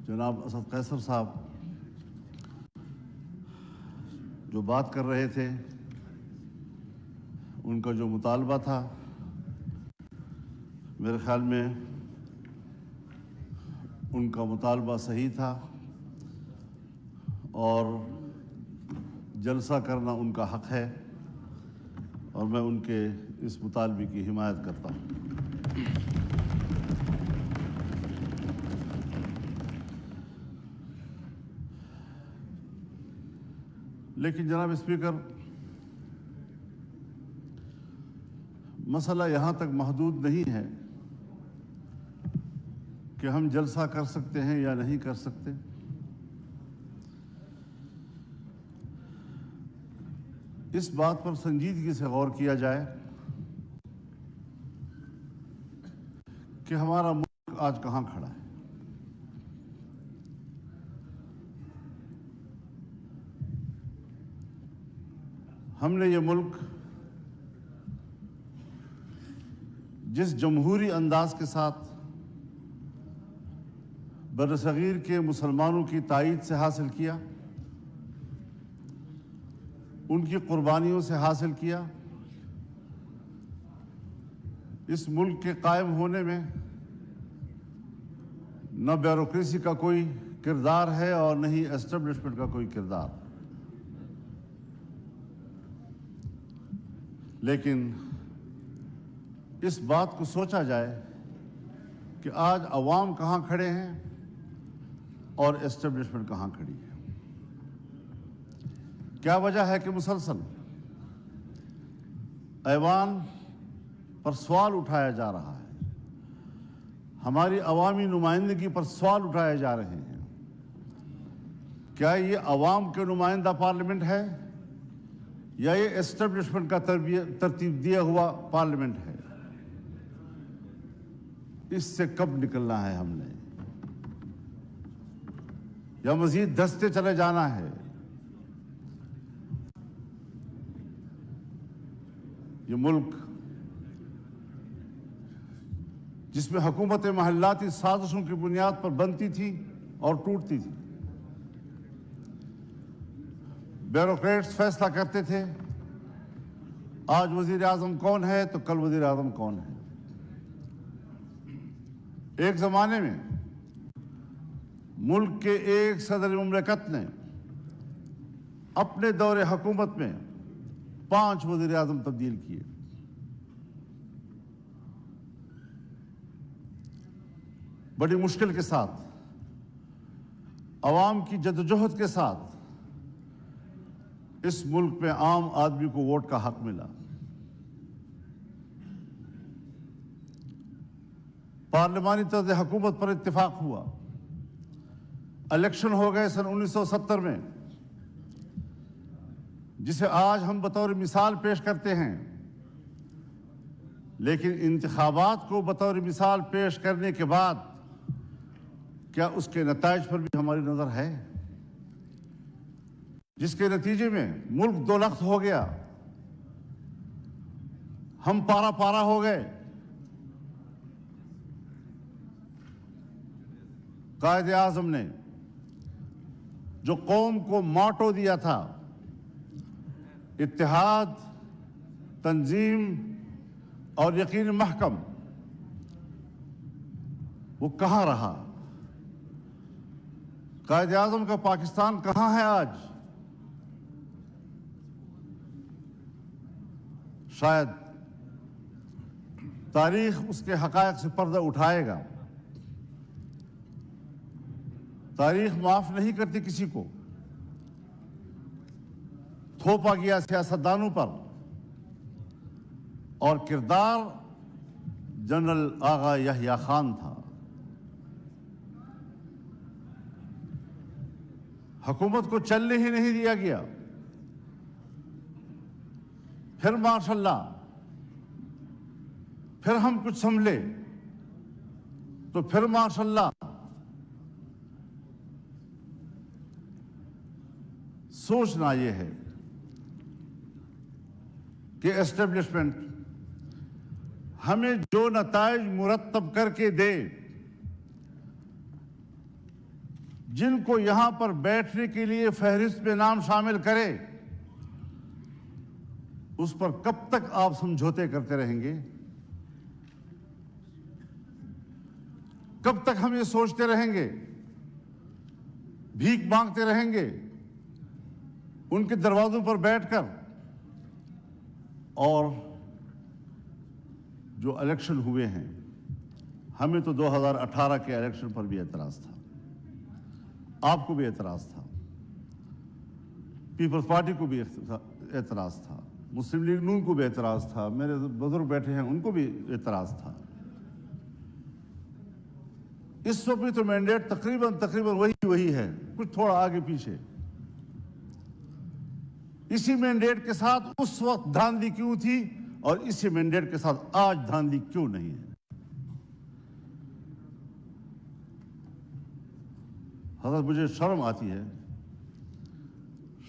جناب اسد قیصر صاحب جو بات کر رہے تھے، ان کا جو مطالبہ تھا میرے خیال میں ان کا مطالبہ صحیح تھا اور جلسہ کرنا ان کا حق ہے اور میں ان کے اس مطالبے کی حمایت کرتا ہوں۔ لیکن جناب اسپیکر، مسئلہ یہاں تک محدود نہیں ہے کہ ہم جلسہ کر سکتے ہیں یا نہیں کر سکتے۔ اس بات پر سنجیدگی سے غور کیا جائے کہ ہمارا ملک آج کہاں کھڑا ہے۔ ہم نے یہ ملک جس جمہوری انداز کے ساتھ برصغیر کے مسلمانوں کی تائید سے حاصل کیا، ان کی قربانیوں سے حاصل کیا، اس ملک کے قائم ہونے میں نہ بیوروکریسی کا کوئی کردار ہے اور نہ ہی اسٹیبلشمنٹ کا کوئی کردار۔ لیکن اس بات کو سوچا جائے کہ آج عوام کہاں کھڑے ہیں اور اسٹیبلشمنٹ کہاں کھڑی ہے۔ کیا وجہ ہے کہ مسلسل ایوان پر سوال اٹھایا جا رہا ہے، ہماری عوامی نمائندگی پر سوال اٹھائے جا رہے ہیں؟ کیا یہ عوام کے نمائندہ پارلیمنٹ ہے یا یہ اسٹیبلشمنٹ کا ترتیب دیا ہوا پارلیمنٹ ہے؟ اس سے کب نکلنا ہے ہم نے، یا مزید دھستے چلے جانا ہے؟ یہ ملک جس میں حکومت محلاتی سازشوں کی بنیاد پر بنتی تھی اور ٹوٹتی تھی، بیوروکریٹس فیصلہ کرتے تھے آج وزیر اعظم کون ہے تو کل وزیر اعظم کون ہے۔ ایک زمانے میں ملک کے ایک صدر مملکت نے اپنے دور حکومت میں 5 وزیر اعظم تبدیل کیے۔ بڑی مشکل کے ساتھ، عوام کی جدوجہد کے ساتھ اس ملک میں عام آدمی کو ووٹ کا حق ملا۔ پارلیمانی طرز حکومت پر اتفاق ہوا، الیکشن ہو گئے سن 1970 میں، جسے آج ہم بطور مثال پیش کرتے ہیں۔ لیکن انتخابات کو بطور مثال پیش کرنے کے بعد کیا اس کے نتائج پر بھی ہماری نظر ہے؟ جس کے نتیجے میں ملک دو لخت ہو گیا، ہم پارا پارا ہو گئے۔ قائد اعظم نے جو قوم کو ماٹو دیا تھا، اتحاد، تنظیم اور یقین محکم، وہ کہاں رہا؟ قائد اعظم کا پاکستان کہاں ہے آج؟ شاید تاریخ اس کے حقائق سے پردہ اٹھائے گا۔ تاریخ معاف نہیں کرتی کسی کو۔ تھوپا گیا سیاستدانوں پر، اور کردار جنرل آغا یحییٰ خان تھا۔ حکومت کو چلنے ہی نہیں دیا گیا۔ پھر ماشاءاللہ، پھر ہم کچھ سنبھلے تو پھر ماشاءاللہ سوچنا یہ ہے کہ اسٹیبلشمنٹ ہمیں جو نتائج مرتب کر کے دے، جن کو یہاں پر بیٹھنے کے لیے فہرست میں نام شامل کرے اس پر کب تک آپ سمجھوتے کرتے رہیں گے؟ کب تک ہم یہ سوچتے رہیں گے، بھیک مانگتے رہیں گے ان کے دروازوں پر بیٹھ کر؟ اور جو الیکشن ہوئے ہیں، ہمیں تو 2018 کے الیکشن پر بھی اعتراض تھا، آپ کو بھی اعتراض تھا، پیپلز پارٹی کو بھی اعتراض تھا، مسلم لیگ نون کو بھی اعتراض تھا، میرے بزرگ بیٹھے ہیں ان کو بھی اعتراض تھا۔ اس وقت بھی تو مینڈیٹ تقریباً وہی ہے، کچھ تھوڑا آگے پیچھے۔ اسی مینڈیٹ کے ساتھ اس وقت دھاندلی کیوں تھی اور اسی مینڈیٹ کے ساتھ آج دھاندلی کیوں نہیں ہے؟ حضرت مجھے شرم آتی ہے،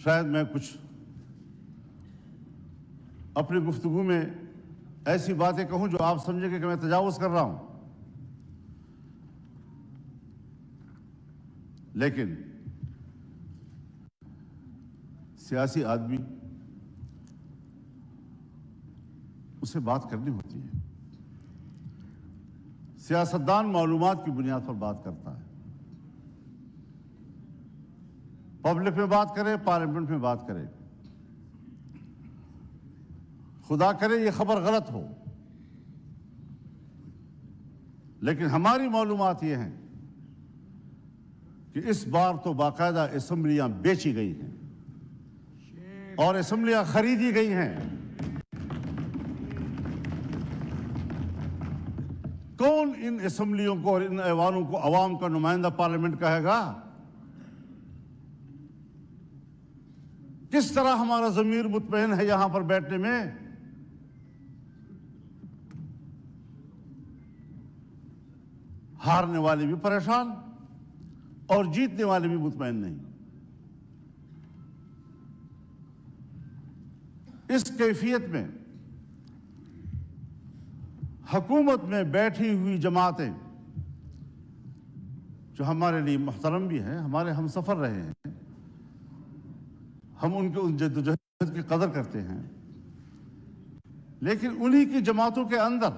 شاید میں کچھ اپنی گفتگو میں ایسی باتیں کہوں جو آپ سمجھیں گے کہ میں تجاوز کر رہا ہوں، لیکن سیاسی آدمی اسے بات کرنی ہوتی ہے۔ سیاستدان معلومات کی بنیاد پر بات کرتا ہے، پبلک میں بات کرے، پارلیمنٹ میں بات کرے۔ خدا کرے یہ خبر غلط ہو، لیکن ہماری معلومات یہ ہیں کہ اس بار تو باقاعدہ اسمبلیاں بیچی گئی ہیں اور اسمبلیاں خریدی گئی ہیں۔ کون ان اسمبلیوں کو اور ان ایوانوں کو عوام کا نمائندہ پارلیمنٹ کہے گا؟ کس طرح ہمارا ضمیر مطمئن ہے یہاں پر بیٹھنے میں؟ ہارنے والے بھی پریشان اور جیتنے والے بھی مطمئن نہیں۔ اس کیفیت میں حکومت میں بیٹھی ہوئی جماعتیں جو ہمارے لیے محترم بھی ہیں، ہمارے ہم سفر رہے ہیں، ہم ان کے جدوجہد کی قدر کرتے ہیں، لیکن انہی کی جماعتوں کے اندر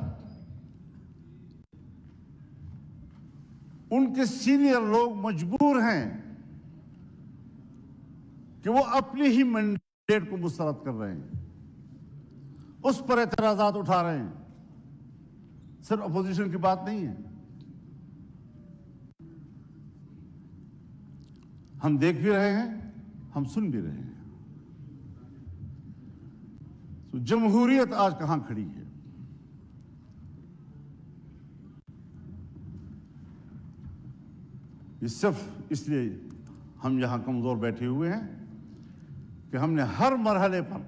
ان کے سینئر لوگ مجبور ہیں کہ وہ اپنی ہی مینڈیٹ کو مسترد کر رہے ہیں، اس پر اعتراضات اٹھا رہے ہیں۔ صرف اپوزیشن کی بات نہیں ہے، ہم دیکھ بھی رہے ہیں، ہم سن بھی رہے ہیں۔ تو جمہوریت آج کہاں کھڑی ہے؟ یہ صرف اس لیے ہم یہاں کمزور بیٹھے ہوئے ہیں کہ ہم نے ہر مرحلے پر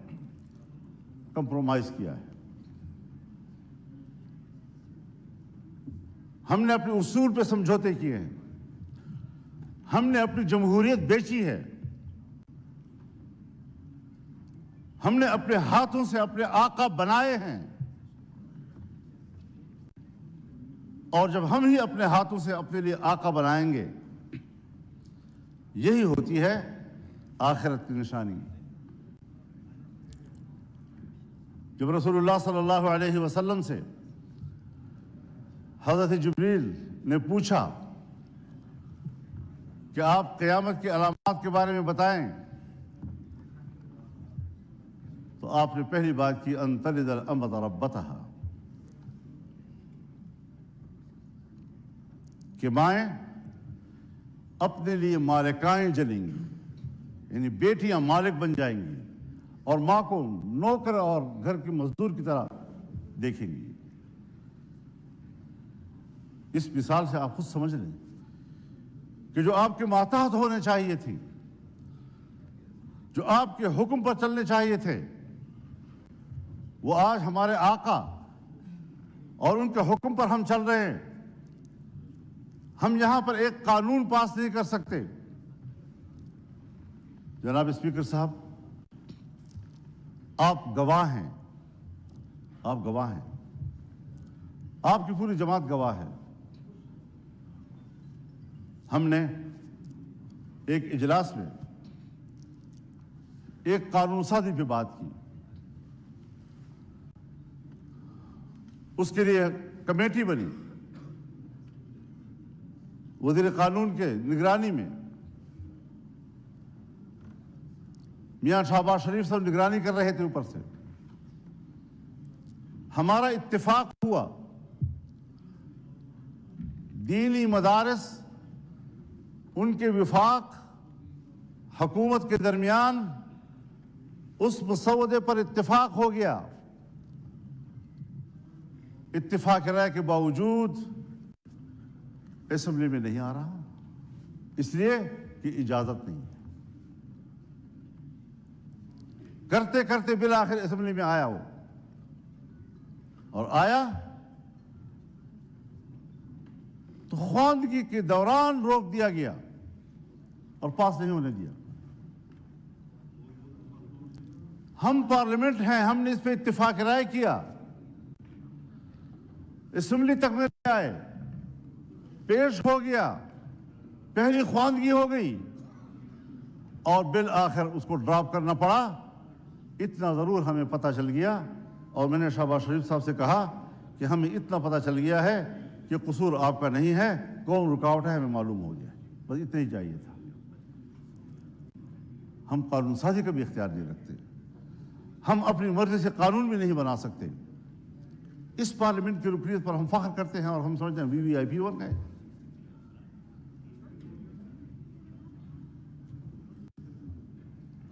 کمپرومائز کیا ہے، ہم نے اپنے اصول پہ سمجھوتے کیے ہیں، ہم نے اپنی جمہوریت بیچی ہے، ہم نے اپنے ہاتھوں سے اپنے آقا بنائے ہیں، اور جب ہم ہی اپنے ہاتھوں سے اپنے لیے آقا بنائیں گے، یہی ہوتی ہے آخرت کی نشانی۔ جب رسول اللہ صلی اللہ علیہ وسلم سے حضرت جبریل نے پوچھا کہ آپ قیامت کی علامات کے بارے میں بتائیں، تو آپ نے پہلی بات کی ان تلد الامۃ ربتہا، کہ مائیں اپنے لیے مالکائیں جلیں گی، یعنی بیٹیاں مالک بن جائیں گی اور ماں کو نوکر اور گھر کی مزدور کی طرح دیکھیں گی۔ اس مثال سے آپ خود سمجھ لیں کہ جو آپ کے ماتحت ہونے چاہیے تھی، جو آپ کے حکم پر چلنے چاہیے تھے، وہ آج ہمارے آقا اور ان کے حکم پر ہم چل رہے ہیں۔ ہم یہاں پر ایک قانون پاس نہیں کر سکتے۔ جناب اسپیکر صاحب، آپ گواہ ہیں، آپ گواہ ہیں، آپ کی پوری جماعت گواہ ہے۔ ہم نے ایک اجلاس میں ایک قانون سازی پہ بات کی. اس کے لیے کمیٹی بنی وزیر قانون کے نگرانی میں. میاں شہباز شریف صاحب نگرانی کر رہے تھے اوپر سے. ہمارا اتفاق ہوا دینی مدارس ان کے وفاق حکومت کے درمیان اس مسودے پر اتفاق ہو گیا. اتفاق رائے کے باوجود اسمبلی میں نہیں آ رہا اس لیے کہ اجازت نہیں ہے. کرتے کرتے بالآخر اسمبلی میں آیا وہ اور آیا تو خواندگی کے دوران روک دیا گیا اور پاس نہیں ہونے دیا. ہم پارلیمنٹ ہیں, ہم نے اس پہ اتفاق رائے کیا, اسمبلی تک میں آئے, پیش ہو گیا, پہلی خواندگی ہو گئی اور بالآخر اس کو ڈراپ کرنا پڑا. اتنا ضرور ہمیں پتہ چل گیا اور میں نے شہباز شریف صاحب سے کہا کہ ہمیں اتنا پتہ چل گیا ہے کہ قصور آپ کا نہیں ہے, کون رکاوٹ ہے ہمیں معلوم ہو گیا. بس اتنا ہی چاہیے تھا. ہم قانون سازی کا بھی اختیار نہیں رکھتے, ہم اپنی مرضی سے قانون بھی نہیں بنا سکتے. اس پارلیمنٹ کی رکنیت پر ہم فخر کرتے ہیں اور ہم سمجھتے ہیں وی آئی پی بن گئے.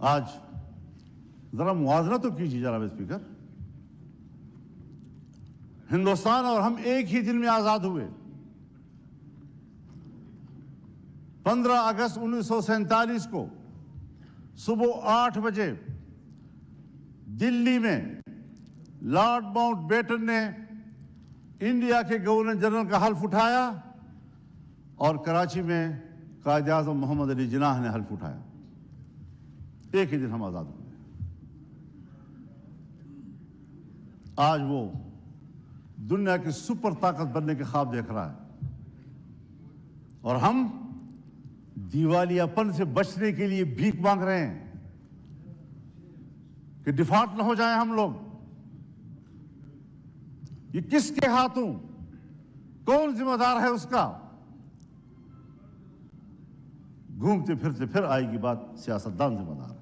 آج ذرا موازنہ تو کیجیے جناب اسپیکر, ہندوستان اور ہم ایک ہی دن میں آزاد ہوئے. 15 اگست 1947 کو صبح 8 بجے دلی میں لارڈ ماؤنٹ بیٹن نے انڈیا کے گورنر جنرل کا حلف اٹھایا اور کراچی میں قائد اعظم محمد علی جناح نے حلف اٹھایا. ایک ہی دن ہم آزاد ہوئے. آج وہ دنیا کی سپر طاقت بننے کے خواب دیکھ رہا ہے اور ہم دیوالیہ پن سے بچنے کے لیے بھیک مانگ رہے ہیں کہ ڈیفالٹ نہ ہو جائیں ہم لوگ. یہ کس کے ہاتھوں, کون ذمہ دار ہے اس کا؟ گھومتے پھرتے پھر آئے گی بات سیاستدان ذمہ دار ہے,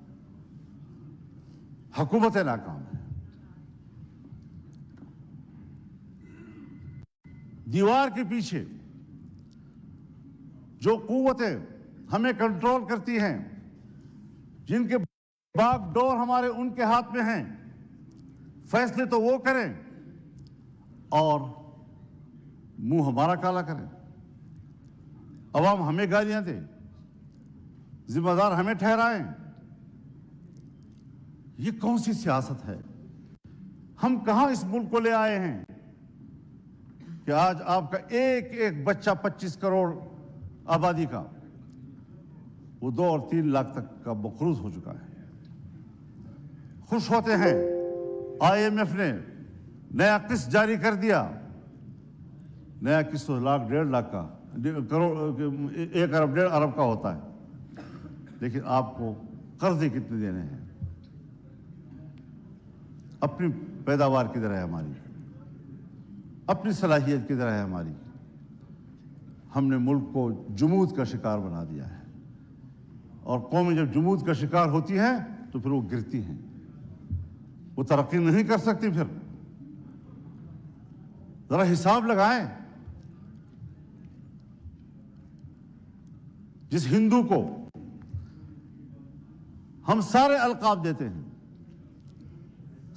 حکومت ناکام ہے. دیوار کے پیچھے جو قوتیں ہمیں کنٹرول کرتی ہیں, جن کے باغ ڈور ہمارے ان کے ہاتھ میں ہیں, فیصلے تو وہ کریں اور منہ ہمارا کالا کریں. عوام ہمیں گالیاں دے, ذمہ دار ہمیں ٹھہرائیں. یہ کون سی سیاست ہے؟ ہم کہاں اس ملک کو لے آئے ہیں کہ آج آپ کا ایک ایک بچہ 25 کروڑ آبادی کا وہ 2 اور 3 لاکھ تک کا مقروض ہو چکا ہے. خوش ہوتے ہیں IMF نے نیا قسط جاری کر دیا, نیا قسط 1.5 لاکھ کا, کروڑ 1 ارب 1.5 ارب کا ہوتا ہے, لیکن آپ کو قرضے کتنے دینے ہیں؟ اپنی پیداوار کدھر ہے ہماری, اپنی صلاحیت کدھر ہے ہماری؟ ہم نے ملک کو جمود کا شکار بنا دیا ہے اور قومیں جب جمود کا شکار ہوتی ہیں تو پھر وہ گرتی ہیں, وہ ترقی نہیں کر سکتی. پھر ذرا حساب لگائیں. جس ہندو کو ہم سارے القاب دیتے ہیں,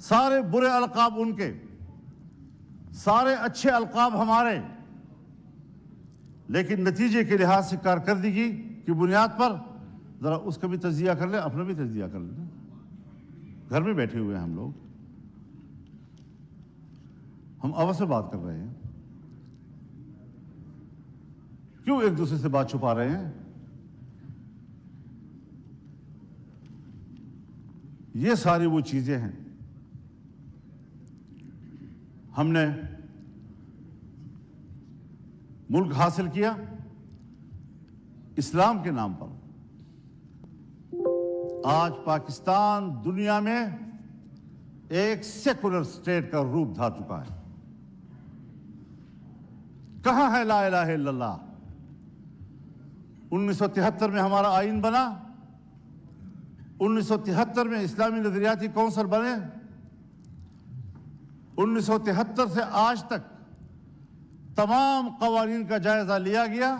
سارے برے القاب ان کے, سارے اچھے القاب ہمارے, لیکن نتیجے کے لحاظ سے کارکردگی کی بنیاد پر ذرا اس کا بھی تجزیہ کر لیں, اپنا بھی تجزیہ کر لیں. گھر میں بیٹھے ہوئے ہیں ہم لوگ, ہم آواز سے بات کر رہے ہیں, کیوں ایک دوسرے سے بات چھپا رہے ہیں؟ یہ ساری وہ چیزیں ہیں. ہم نے ملک حاصل کیا اسلام کے نام پر, آج پاکستان دنیا میں ایک سیکولر اسٹیٹ کا روپ دھار چکا ہے۔ کہاں ہے لا الہ الا اللہ؟ 1973 میں ہمارا آئین بنا، 1973 میں اسلامی نظریاتی کونسل بنے، 1973 سے آج تک تمام قوانین کا جائزہ لیا گیا۔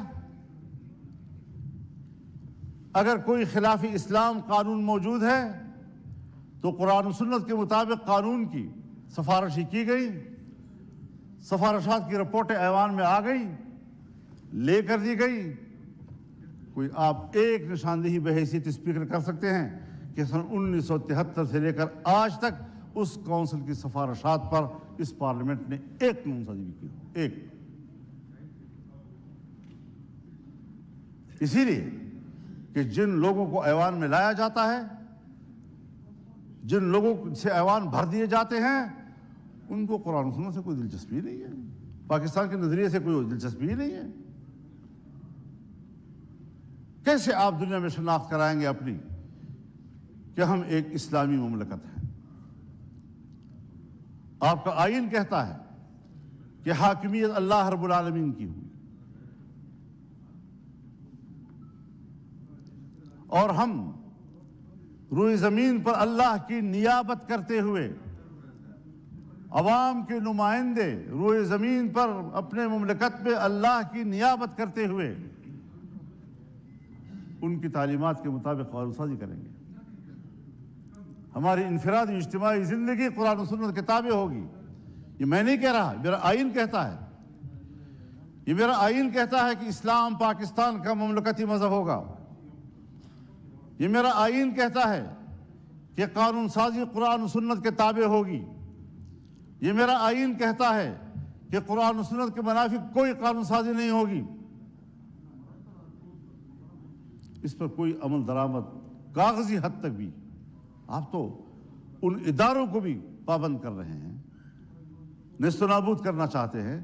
اگر کوئی خلاف اسلام قانون موجود ہے تو قرآن و سنت کے مطابق قانون کی سفارش کی گئی، سفارشات کی رپورٹیں ایوان میں آ گئی، لے کر دی گئی۔ کوئی آپ ایک نشاندہی بحیثیت اسپیکر کر سکتے ہیں کہ سن 1973 سے لے کر آج تک اس کونسل کی سفارشات پر اس پارلیمنٹ نے ایک قانون سازی بھی کی ہو؟ ایک۔ اسی لیے کہ جن لوگوں کو ایوان میں لایا جاتا ہے، جن لوگوں سے ایوان بھر دیے جاتے ہیں، ان کو قرآن و سنت سے کوئی دلچسپی نہیں ہے، پاکستان کے نظریے سے کوئی دلچسپی نہیں ہے۔ کیسے آپ دنیا میں شناخت کرائیں گے اپنی کہ ہم ایک اسلامی مملکت ہیں؟ آپ کا آئین کہتا ہے کہ حاکمیت اللہ رب العالمین کی ہوئی، اور ہم روئے زمین پر اللہ کی نیابت کرتے ہوئے، عوام کے نمائندے روئے زمین پر اپنے مملکت میں اللہ کی نیابت کرتے ہوئے ان کی تعلیمات کے مطابق قانون سازی کریں گے۔ ہماری انفرادی اجتماعی زندگی قرآن و سنت کے تابع ہوگی۔ یہ میں نہیں کہہ رہا، میرا آئین کہتا ہے، یہ میرا آئین کہتا ہے کہ اسلام پاکستان کا مملکتی مذہب ہوگا۔ یہ میرا آئین کہتا ہے کہ قانون سازی قرآن و سنت کے تابع ہوگی۔ یہ میرا آئین کہتا ہے کہ قرآن و سنت کے منافق کوئی قانون سازی نہیں ہوگی۔ اس پر کوئی عمل درآمد کاغذی حد تک بھی آپ تو ان اداروں کو بھی پابند کر رہے ہیں، نیست و نابود کرنا چاہتے ہیں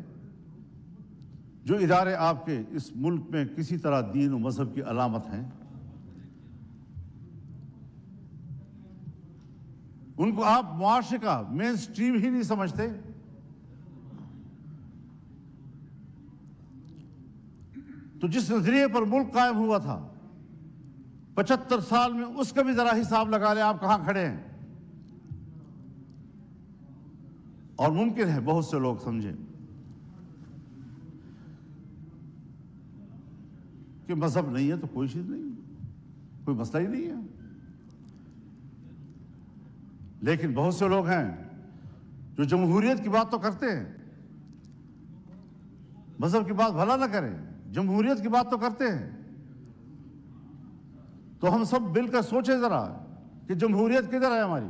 جو ادارے آپ کے اس ملک میں کسی طرح دین و مذہب کی علامت ہیں۔ ان کو آپ معاشرے کا مین سٹریم ہی نہیں سمجھتے۔ تو جس نظریے پر ملک قائم ہوا تھا 75 سال میں، اس کا بھی ذرا حساب لگا لیں آپ کہاں کھڑے ہیں۔ اور ممکن ہے بہت سے لوگ سمجھیں کہ مذہب نہیں ہے تو کوئی چیز نہیں، کوئی مسئلہ ہی نہیں ہے۔ لیکن بہت سے لوگ ہیں جو جمہوریت کی بات تو کرتے ہیں، مذہب کی بات بھلا نہ کریں، جمہوریت کی بات تو کرتے ہیں۔ تو ہم سب مل کر سوچیں ذرا کہ جمہوریت کدھر ہے ہماری؟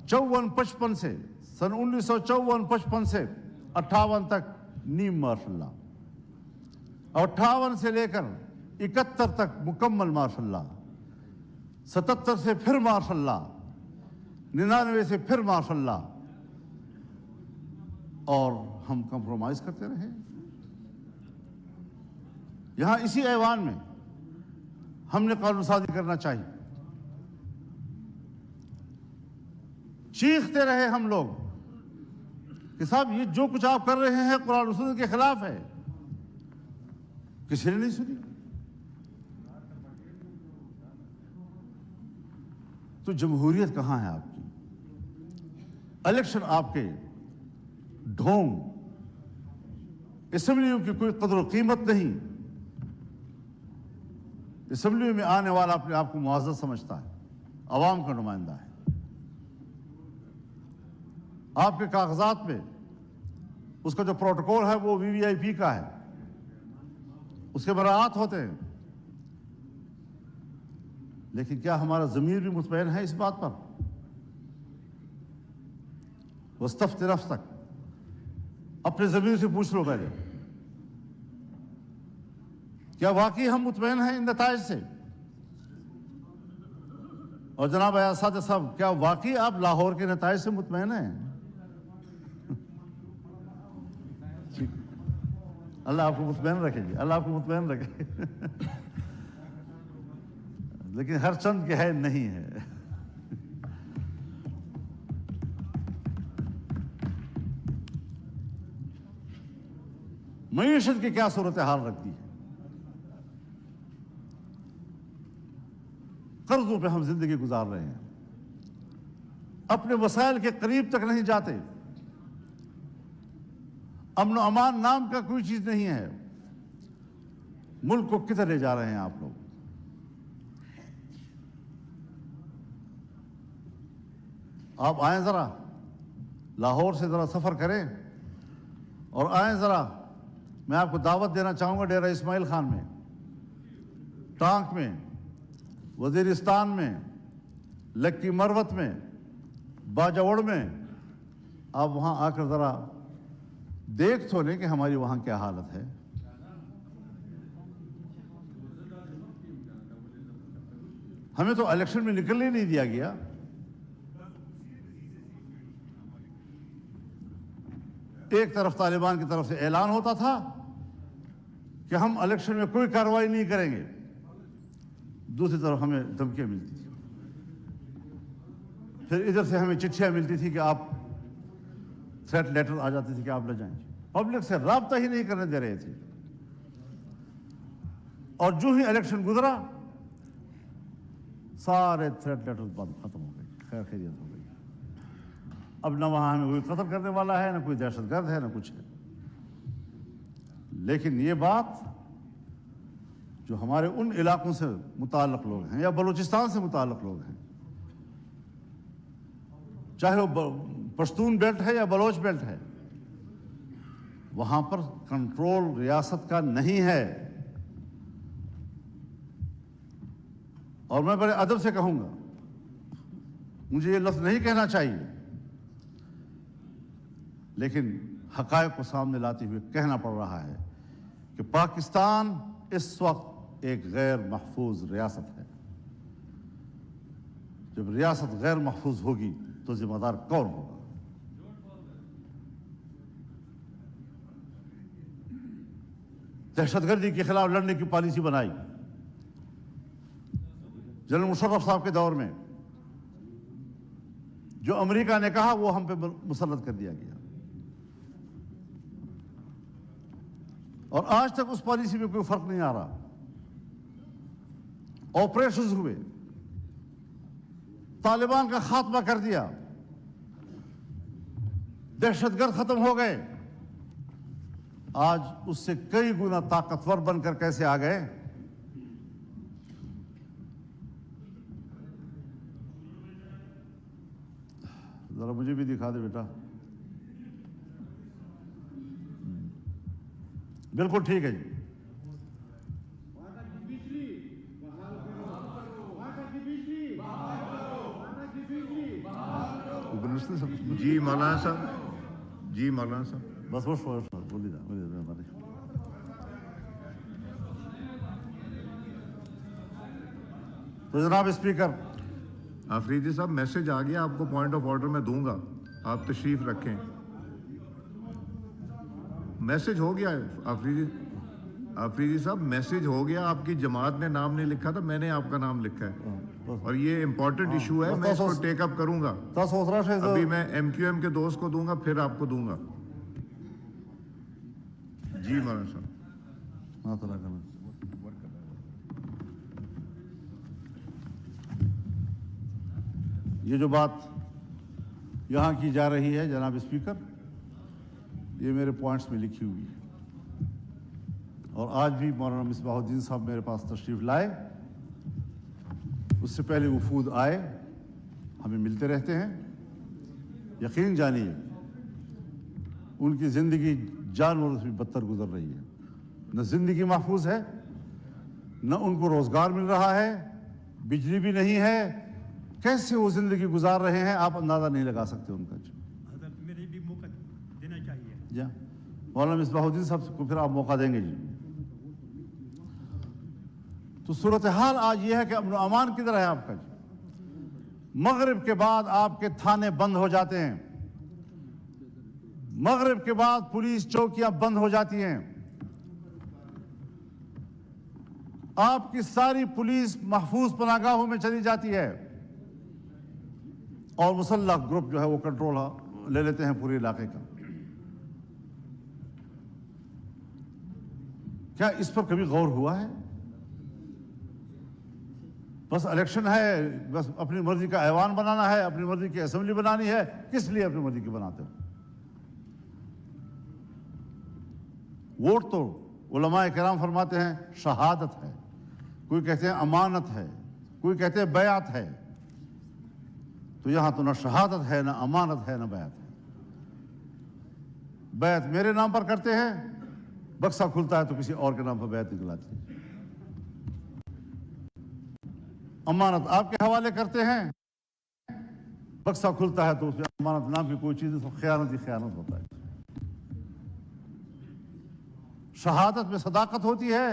'54-55 سے، سن 1954-55 سے 58 تک نیم مارشل لا، اور 58 سے لے کر 71 تک مکمل مارشل لا، 77 سے پھر مارشل لا، 99 سے پھر مارشل لا، اور ہم کمپرومائز کرتے رہے۔ یہاں اسی ایوان میں ہم نے قانون سازی کرنا چاہیے، چیختے رہے ہم لوگ کہ صاحب یہ جو کچھ آپ کر رہے ہیں قرآن و سنت کے خلاف ہے، کسی نے نہیں سنی۔ تو جمہوریت کہاں ہے آپ کی؟ الیکشن آپ کے ڈھونگ، اسمبلیوں کی کوئی قدر و قیمت نہیں۔ اسمبلیوں میں آنے والا اپنے آپ کو معزز سمجھتا ہے، عوام کا نمائندہ ہے۔ آپ کے کاغذات میں اس کا جو پروٹوکول ہے وہ VVIP کا ہے، اس کے مراعات ہوتے ہیں۔ لیکن کیا ہمارا ضمیر بھی مطمئن ہے اس بات پر؟ وَاسْتَفْتِ نَفْسَكَ، اپنے ضمیر سے پوچھ لو پہلے، کیا واقعی ہم مطمئن ہیں ان نتائج سے؟ اور جناب اساتذہ صاحب، کیا واقعی آپ لاہور کے نتائج سے مطمئن ہیں؟ اللہ آپ کو مطمئن رکھے جی، اللہ آپ کو مطمئن رکھے لیکن ہر چند کے ہے نہیں ہے. معیشت کی کیا صورتحال رکھتی ہے؟ قرضوں پہ ہم زندگی گزار رہے ہیں، اپنے وسائل کے قریب تک نہیں جاتے، امن و امان نام کا کوئی چیز نہیں ہے. ملک کو کدھر لے جا رہے ہیں آپ لوگ؟ آپ آئیں ذرا لاہور سے ذرا سفر کریں اور آئیں ذرا، میں آپ کو دعوت دینا چاہوں گا ڈیرہ اسماعیل خان میں، ٹانک میں، وزیرستان میں، لکی مروت میں، باجوڑ میں. آپ وہاں آ کر ذرا دیکھ تو لیں کہ ہماری وہاں کیا حالت ہے. ہمیں تو الیکشن میں نکلنے نہیں دیا گیا. ایک طرف طالبان کی طرف سے اعلان ہوتا تھا کہ ہم الیکشن میں کوئی کارروائی نہیں کریں گے، دوسری طرف ہمیں دھمکیاں ملتی تھی. پھر ادھر سے ہمیں چٹھیاں ملتی تھی کہ آپ تھریٹ لیٹر آ جاتی تھی کہ آپ نہ جائیں. پبلک سے رابطہ ہی نہیں کرنے دے رہے تھے. اور جو ہی الیکشن گزرا سارے تھریٹ لیٹر بند، ختم ہو گئے، خیر خیریت ہو گئی. اب نہ وہاں ہمیں کوئی قتل کرنے والا ہے، نہ کوئی دہشت گرد ہے، نہ کچھ ہے. لیکن یہ بات جو ہمارے ان علاقوں سے متعلق لوگ ہیں یا بلوچستان سے متعلق لوگ ہیں، چاہے وہ پشتون بیلٹ ہے یا بلوچ بیلٹ ہے، وہاں پر کنٹرول ریاست کا نہیں ہے. اور میں بڑے ادب سے کہوں گا، مجھے یہ لفظ نہیں کہنا چاہیے، لیکن حقائق کو سامنے لاتے ہوئے کہنا پڑ رہا ہے کہ پاکستان اس وقت ایک غیر محفوظ ریاست ہے. جب ریاست غیر محفوظ ہوگی تو ذمہ دار کون ہوگا؟ دہشت گردی کے خلاف لڑنے کی پالیسی بنائی جنرل مشرف صاحب کے دور میں. جو امریکہ نے کہا وہ ہم پہ مسلط کر دیا گیا، اور آج تک اس پالیسی میں کوئی فرق نہیں آ رہا. آپریشنز ہوئے، طالبان کا خاتمہ کر دیا، دہشت گرد ختم ہو گئے. آج اس سے کئی گنا طاقتور بن کر کیسے آ گئے؟ ذرا مجھے بھی دکھا دے بیٹا. بالکل ٹھیک ہے جی. جی مولانا صاحب، جی مولانا صاحب، بس بولیے ہمارے. تو جناب اسپیکر، آفریدی صاحب میسج آ گیا، آپ کو پوائنٹ آف آرڈر میں دوں گا، آپ تشریف رکھیں. میسج ہو گیا آفریدی صاحب، میسج ہو گیا. آپ کی جماعت نے نام نہیں لکھا تھا، میں نے آپ کا نام لکھا ہے، اور یہ امپورٹنٹ ایشو ہے. میں اس کو ٹیک اپ کروں گا. ابھی میں ایم کیو ایم کے دوست کو دوں گا، پھر آپ کو دوں گا. جی مولانا صاحب. یہ جو بات یہاں کی جا رہی ہے جناب اسپیکر، یہ میرے پوائنٹس میں لکھی ہوئی ہے، اور آج بھی مولانا مصباح الدین صاحب میرے پاس تشریف لائے. اس سے پہلے وفود آئے، ہمیں ملتے رہتے ہیں. یقین جانیے ان کی زندگی جانوروں سے بھی بدتر گزر رہی ہے. نہ زندگی محفوظ ہے، نہ ان کو روزگار مل رہا ہے، بجلی بھی نہیں ہے. کیسے وہ زندگی گزار رہے ہیں آپ اندازہ نہیں لگا سکتے ان کا. میرے بھی موقع دینا چاہیے. جی مولانا مصباح الدین صاحب کو پھر آپ موقع دیں گے جی. تو صورتحال آج یہ ہے کہ امن و امان کدھر ہے آپ کا جی؟ مغرب کے بعد آپ کے تھانے بند ہو جاتے ہیں، مغرب کے بعد پولیس چوکیاں بند ہو جاتی ہیں، آپ کی ساری پولیس محفوظ پناہگاہوں میں چلی جاتی ہے اور مسلح گروپ جو ہے وہ کنٹرول لے لیتے ہیں پورے علاقے کا۔ کیا اس پر کبھی غور ہوا ہے؟ بس الیکشن ہے، بس اپنی مرضی کا ایوان بنانا ہے، اپنی مرضی کی اسمبلی بنانی ہے۔ کس لیے اپنی مرضی کی بناتے ہو؟ ووٹ تو علماء کرام فرماتے ہیں شہادت ہے، کوئی کہتے ہیں امانت ہے، کوئی کہتے ہیں بیعت ہے۔ تو یہاں تو نہ شہادت ہے، نہ امانت ہے، نہ بیعت ہے۔ بیعت میرے نام پر کرتے ہیں، بکسا کھلتا ہے تو کسی اور کے نام پر بیعت نکلاتی ہے۔ امانت آپ کے حوالے کرتے ہیں، بکسا کھلتا ہے تو اس میں امانت نام کی کوئی چیز خیانت ہی خیانت ہوتا ہے۔ شہادت میں صداقت ہوتی ہے،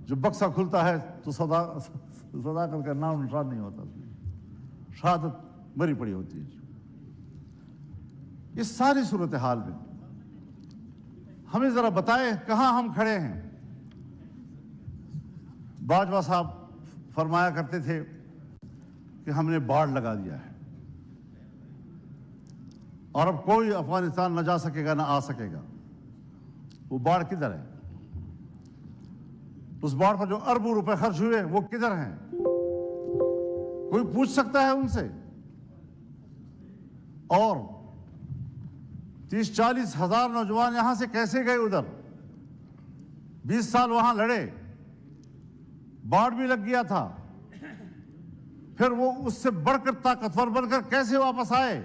جب بکسا کھلتا ہے تو صداقت کا نام نشان نہیں ہوتا، شہادت مری پڑی ہوتی ہے۔ اس ساری صورتحال میں ہمیں ذرا بتائیں کہاں ہم کھڑے ہیں۔ باجوہ صاحب فرمایا کرتے تھے کہ ہم نے باڑ لگا دیا ہے اور اب کوئی افغانستان نہ جا سکے گا نہ آ سکے گا۔ وہ باڑ کدھر ہے؟ اس باڑ پر جو اربوں روپے خرچ ہوئے وہ کدھر ہیں؟ کوئی پوچھ سکتا ہے ان سے؟ اور 30-40 ہزار نوجوان یہاں سے کیسے گئے ادھر؟ 20 سال وہاں لڑے، باڑ بھی لگ گیا تھا، پھر وہ اس سے بڑھ کر طاقتور بن کر کیسے واپس آئے؟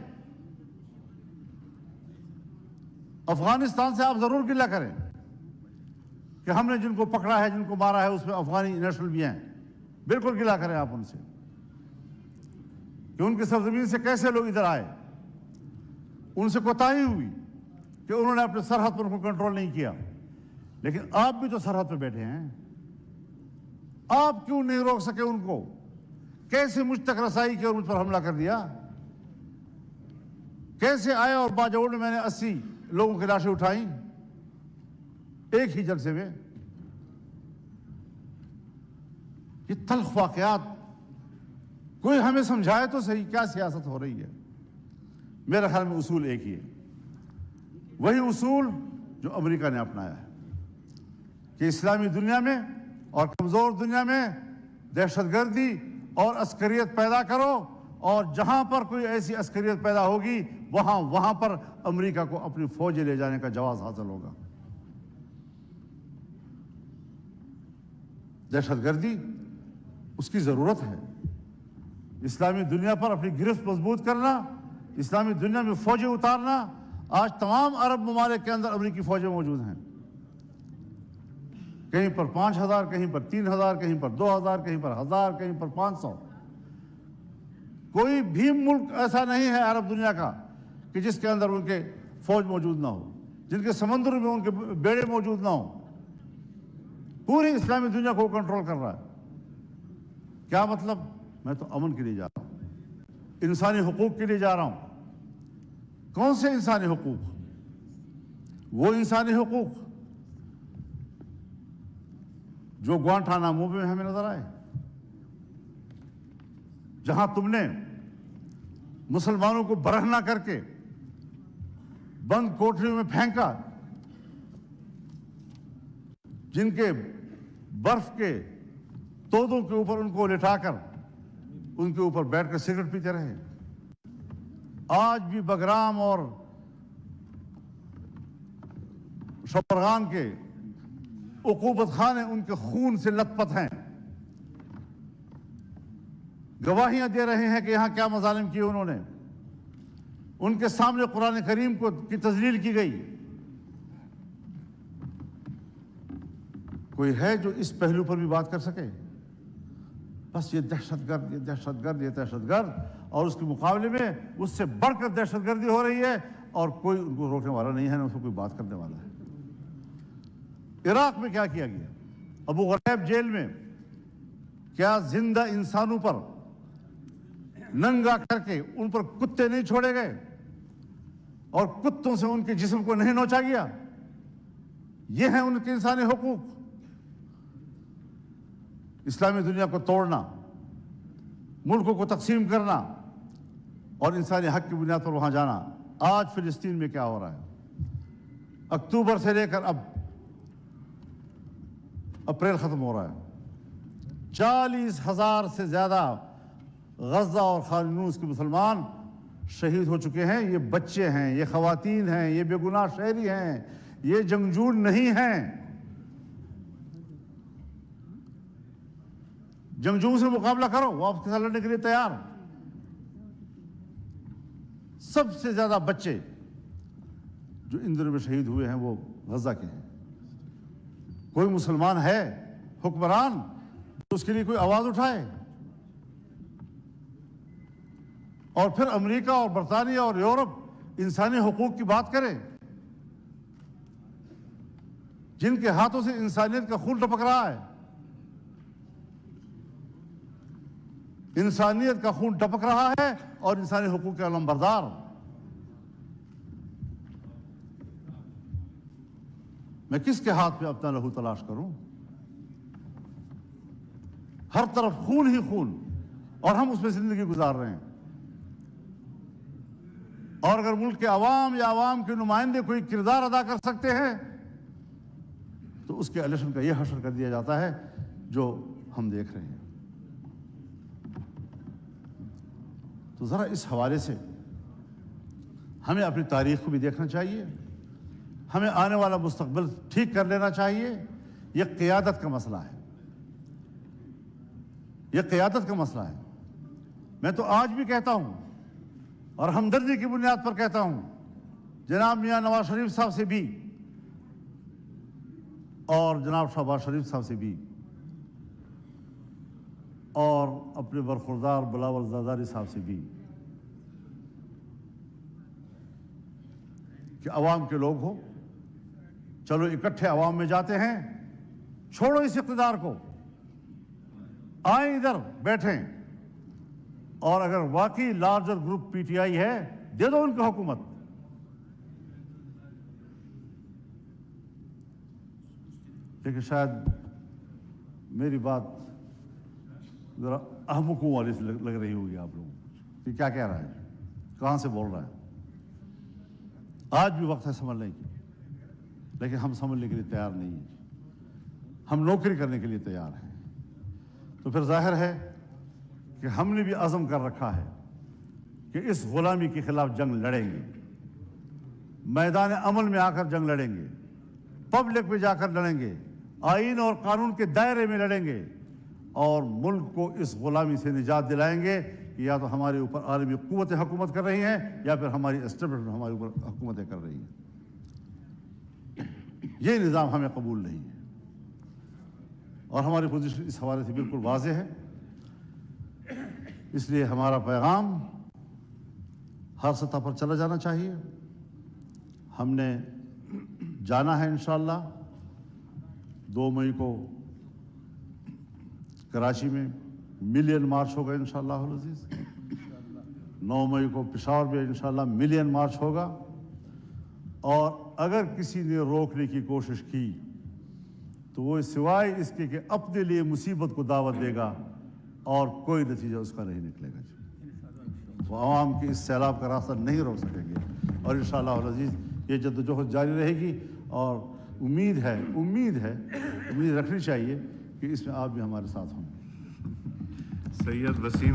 افغانستان سے آپ ضرور گلہ کریں کہ ہم نے جن کو پکڑا ہے، جن کو مارا ہے، اس میں افغانی نیشنل بھی ہیں، بالکل گلہ کریں آپ ان سے کہ ان کی سرزمین سے کیسے لوگ ادھر آئے۔ ان سے کوتاہی ہوئی کہ انہوں نے اپنے سرحد پر ان کو کنٹرول نہیں کیا، لیکن آپ بھی تو سرحد پہ بیٹھے ہیں، آپ کیوں نہیں روک سکے ان کو؟ کیسے مجھ تک رسائی کی اور مجھ پر حملہ کر دیا؟ کیسے آئے اور باجوڑ میں نے 80 لوگوں کی لاشیں اٹھائیں ایک ہی جلسے میں؟ یہ تلخ واقعات کوئی ہمیں سمجھائے تو صحیح، کیا سیاست ہو رہی ہے؟ میرے خیال میں اصول ایک ہی ہے، وہی اصول جو امریکہ نے اپنایا ہے کہ اسلامی دنیا میں اور کمزور دنیا میں دہشت گردی اور عسکریت پیدا کرو، اور جہاں پر کوئی ایسی عسکریت پیدا ہوگی وہاں پر امریکہ کو اپنی فوجیں لے جانے کا جواز حاصل ہوگا۔ دہشت گردی اس کی ضرورت ہے، اسلامی دنیا پر اپنی گرفت مضبوط کرنا، اسلامی دنیا میں فوجیں اتارنا۔ آج تمام عرب ممالک کے اندر امریکی فوجیں موجود ہیں، کہیں پر 5000، کہیں پر 3000، کہیں پر 2000، کہیں پر 1000، کہیں پر 500۔ کوئی بھی ملک ایسا نہیں ہے عرب دنیا کا کہ جس کے اندر ان کے فوج موجود نہ ہو، جن کے سمندر میں ان کے بیڑے موجود نہ ہوں۔ پوری اسلامی دنیا کو کنٹرول کر رہا ہے۔ کیا مطلب؟ میں تو امن کے لیے جا رہا ہوں، انسانی حقوق کے لیے جا رہا ہوں۔ کون سے انسانی حقوق؟ وہ انسانی حقوق جو گوانٹانامو میں ہمیں نظر آئے، جہاں تم نے مسلمانوں کو برہنہ کر کے بند کوٹریوں میں پھینکا، جن کے برف کے تودوں کے اوپر ان کو لٹا کر ان کے اوپر بیٹھ کر سگریٹ پیتے رہے۔ آج بھی بگرام اور شبرغان کے عقوبت خانے ان کے خون سے لت پت ہیں، گواہیاں دے رہے ہیں کہ یہاں کیا مظالم کیے انہوں نے۔ ان کے سامنے قرآن کریم کی تذلیل کی گئی۔ کوئی ہے جو اس پہلو پر بھی بات کر سکے؟ بس یہ دہشت گرد، یہ دہشت گرد، یہ دہشت گرد، اور اس کے مقابلے میں اس سے بڑھ کر دہشت گردی ہو رہی ہے اور کوئی ان کو روکنے والا نہیں ہے، نہ اس کو کوئی بات کرنے والا ہے۔ عراق میں کیا کیا گیا؟ ابو غریب جیل میں کیا زندہ انسانوں پر ننگا کر کے ان پر کتے نہیں چھوڑے گئے؟ اور کتوں سے ان کے جسم کو نہیں نوچا گیا؟ یہ ہیں ان کے انسانی حقوق۔ اسلامی دنیا کو توڑنا، ملکوں کو تقسیم کرنا اور انسانی حق کی بنیاد پر وہاں جانا۔ آج فلسطین میں کیا ہو رہا ہے؟ اکتوبر سے لے کر اب اپریل ختم ہو رہا ہے، 40,000 سے زیادہ غزہ اور خان یونس کے مسلمان شہید ہو چکے ہیں۔ یہ بچے ہیں، یہ خواتین ہیں، یہ بے گناہ شہری ہیں، یہ جنگجو نہیں ہیں۔ جنگجو سے مقابلہ کرو، وہ آپ کے ساتھ لڑنے کے لیے تیار۔ سب سے زیادہ بچے جو ان دنوں میں شہید ہوئے ہیں وہ غزہ کے ہیں۔ کوئی مسلمان ہے حکمران جو اس کے لیے کوئی آواز اٹھائے؟ اور پھر امریکہ اور برطانیہ اور یورپ انسانی حقوق کی بات کرے، جن کے ہاتھوں سے انسانیت کا خون ٹپک رہا ہے۔ انسانیت کا خون ٹپک رہا ہے اور انسانی حقوق کے علمبردار۔ میں کس کے ہاتھ پہ اپنا لہو تلاش کروں؟ ہر طرف خون ہی خون، اور ہم اس میں زندگی گزار رہے ہیں۔ اور اگر ملک کے عوام یا عوام کے نمائندے کوئی کردار ادا کر سکتے ہیں تو اس کے الیکشن کا یہ حشر کر دیا جاتا ہے جو ہم دیکھ رہے ہیں۔ تو ذرا اس حوالے سے ہمیں اپنی تاریخ کو بھی دیکھنا چاہیے، ہمیں آنے والا مستقبل ٹھیک کر لینا چاہیے۔ یہ قیادت کا مسئلہ ہے، یہ قیادت کا مسئلہ ہے۔ میں تو آج بھی کہتا ہوں اور ہمدردی کی بنیاد پر کہتا ہوں، جناب میاں نواز شریف صاحب سے بھی اور جناب شہباز شریف صاحب سے بھی اور اپنے برخوردار بلاول زرداری صاحب سے بھی کہ عوام کے لوگ ہو، چلو اکٹھے عوام میں جاتے ہیں، چھوڑو اس اقتدار کو، آئیں ادھر بیٹھیں، اور اگر واقعی larger group P T I ہے دے دو ان کو حکومت۔ لیکن شاید میری بات ذرا احمقوں والی لگ رہی ہوگی آپ لوگوں کو کہ کیا کہہ رہا ہے، کہاں سے بول رہا ہے۔ آج بھی وقت ہے سنبھلنے کی، لیکن ہم سنبھلنے کے لیے تیار نہیں ہیں، ہم نوکری کرنے کے لیے تیار ہیں۔ تو پھر ظاہر ہے کہ ہم نے بھی عزم کر رکھا ہے کہ اس غلامی کے خلاف جنگ لڑیں گے، میدان عمل میں آ کر جنگ لڑیں گے، پبلک میں جا کر لڑیں گے، آئین اور قانون کے دائرے میں لڑیں گے، اور ملک کو اس غلامی سے نجات دلائیں گے کہ یا تو ہمارے اوپر عالمی قوتیں حکومت کر رہی ہیں یا پھر ہماری اسٹیبلشمنٹ ہمارے اوپر حکومتیں کر رہی ہیں۔ یہ نظام ہمیں قبول نہیں ہے، اور ہماری پوزیشن اس حوالے سے بالکل واضح ہے۔ اس لیے ہمارا پیغام ہر سطح پر چلا جانا چاہیے۔ ہم نے جانا ہے انشاءاللہ 2 مئی کو کراچی میں ملین مارچ ہوگا انشاءاللہ العزیز، 9 مئی کو پشاور میں انشاءاللہ ملین مارچ ہوگا، اور اگر کسی نے روکنے کی کوشش کی تو وہ سوائے اس کے کہ اپنے لیے مصیبت کو دعوت دے گا اور کوئی نتیجہ اس کا نہیں نکلے گا۔ وہ عوام کے اس سیلاب کا راستہ نہیں روک سکیں گے، اور انشاءاللہ العزیز یہ جدوجہد جاری رہے گی، اور امید رکھنی چاہیے کہ اس میں آپ بھی ہمارے ساتھ ہوں۔ سید وسیم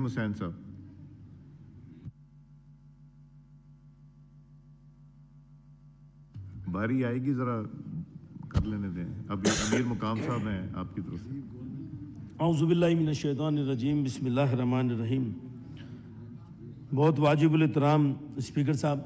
حسین صاحب باری آئے گی، ذرا کر لینے دیں۔ ابھی امیر مقام صاحب ہیں آپ کی طرف سے۔ اعوذ باللہ من الشیطان الرجیم، بسم اللہ الرحمن الرحیم۔ بہت واجب الاحترام اسپیکر صاحب،